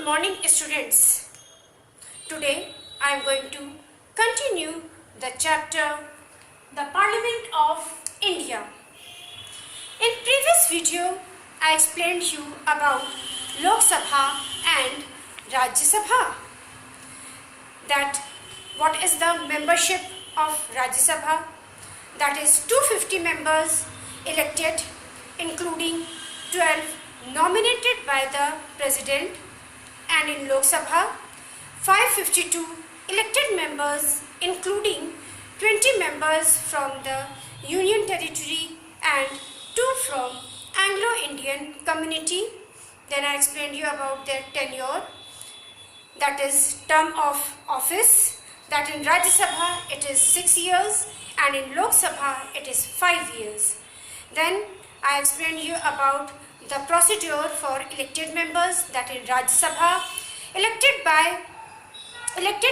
Good morning, students. Today I am going to continue the chapter The Parliament of India. In previous video I explained you about Lok Sabha and Rajya Sabha. That what is the membership of Rajya Sabha? That is 250 members elected, including 12 nominated by the President, and in Lok Sabha 552 elected members, including 20 members from the Union Territory and 2 from Anglo-Indian community. Then I explained you about their tenure, that is term of office, that in Rajya Sabha it is 6 years and in Lok Sabha it is 5 years. Then I explained you about the procedure for elected members, that in Rajya Sabha elected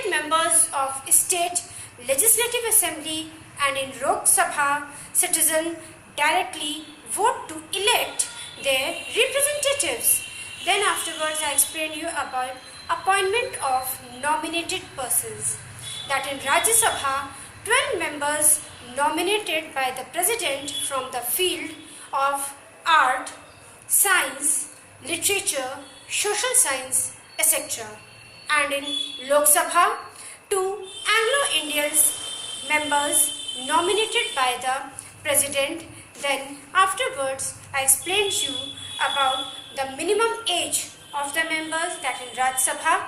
members of state legislative assembly, and in Lok Sabha citizens directly vote to elect their representatives. Then afterwards I explained you about appointment of nominated persons, that in Rajya Sabha 12 members nominated by the President from the field of art, science, literature, social science, etc. And in Lok Sabha, 2 Anglo-Indian members nominated by the President. Then afterwards I explained you about the minimum age of the members, that in Rajya Sabha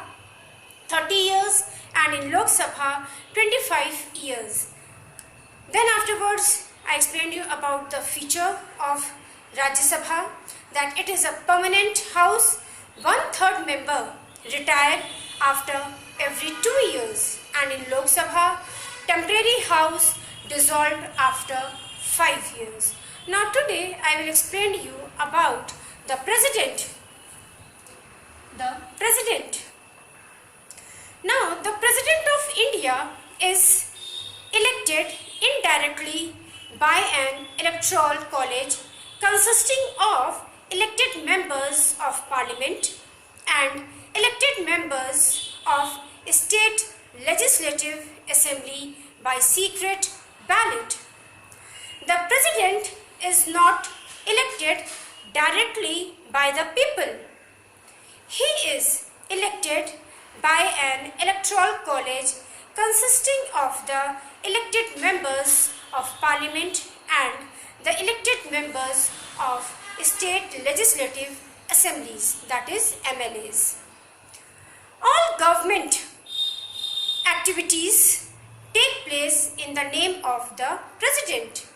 30 years and in Lok Sabha 25 years. Then afterwards I explained you about the feature of Rajya Sabha, that it is a permanent house, 1/3 member retired after every 2 years, and in Lok Sabha temporary house dissolved after 5 years. Now today I will explain you about the President. Now the President of India is elected indirectly by an electoral college consisting of elected members of Parliament and elected members of State Legislative Assembly by secret ballot. The President is not elected directly by the people. He is elected by an electoral college consisting of the elected members of Parliament and the elected members of State Legislative Assemblies, that is MLAs. All government activities take place in the name of the President.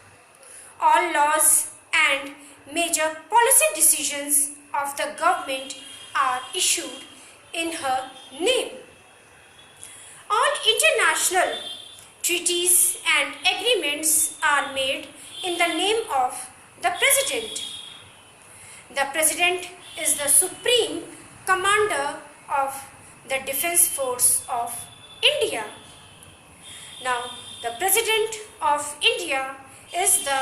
All laws and major policy decisions of the government are issued in her name. All international treaties and agreements are made in the name of the President. The President is the supreme commander of the Defence Force of India. Now, the President of India is the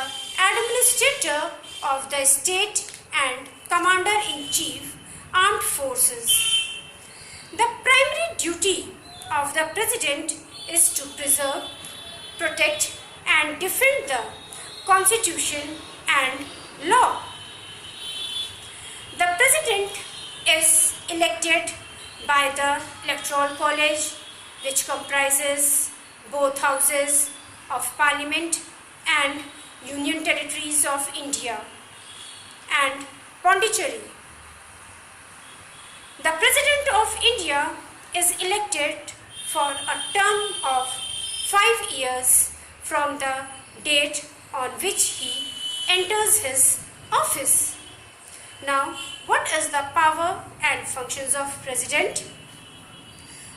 administrator of the state and commander-in-chief armed forces. The primary duty of the President is to preserve, protect and defend the Constitution and law. The President is elected by the Electoral College, which comprises both houses of Parliament and Union Territories of India and Pondicherry. The President of India is elected for a term of 5 years from the date on which he enters his office. Now, what is the power and functions of President?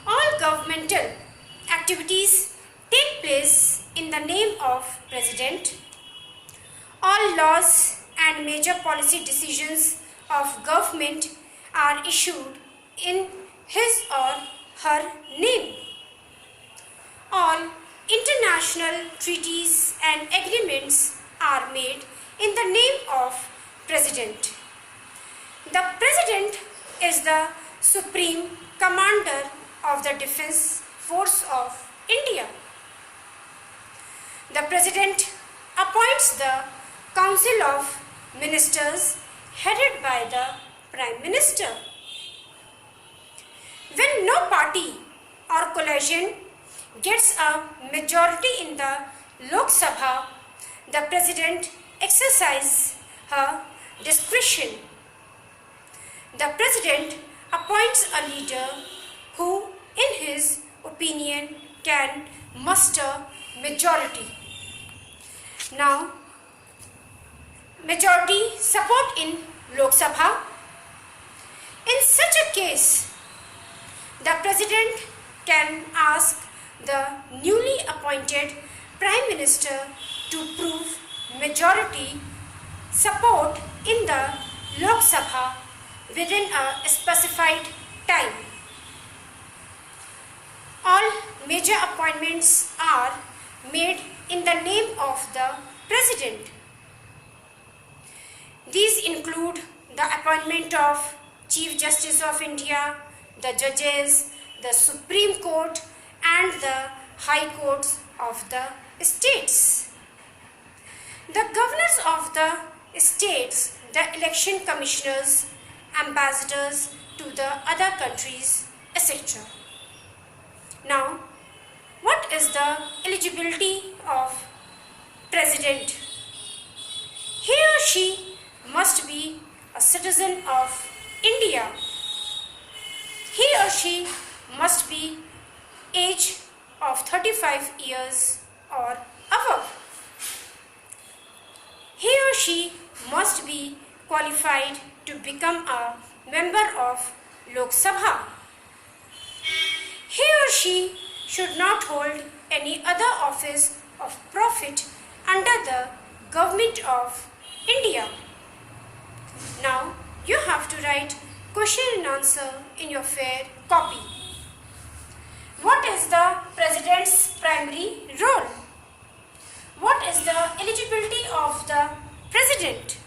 All governmental activities take place in the name of President. All laws and major policy decisions of government are issued in his or her name. All international treaties and agreements are made in the name of President. The President is the Supreme Commander of the Defence Force of India. The President appoints the Council of Ministers headed by the Prime Minister. When no party or coalition gets a majority in the Lok Sabha, the President exercises her discretion. The President appoints a leader who, in his opinion, can muster majority. Now, majority support in Lok Sabha. In such a case, the President can ask the newly appointed Prime Minister to prove majority support in the Lok Sabha within a specified time. All major appointments are made in the name of the President. These include the appointment of Chief Justice of India, the judges, the Supreme Court and the High Courts of the states. The governors of the states, the election commissioners, ambassadors to the other countries, etc. Now, what is the eligibility of President? He or she must be a citizen of India. He or she must be age of 35 years or above. He or she must be qualified to become a member of Lok Sabha. He or she should not hold any other office of profit under the government of India. Now you have to write question and answer in your fair copy. What is the President's primary role? What is the eligibility of the President?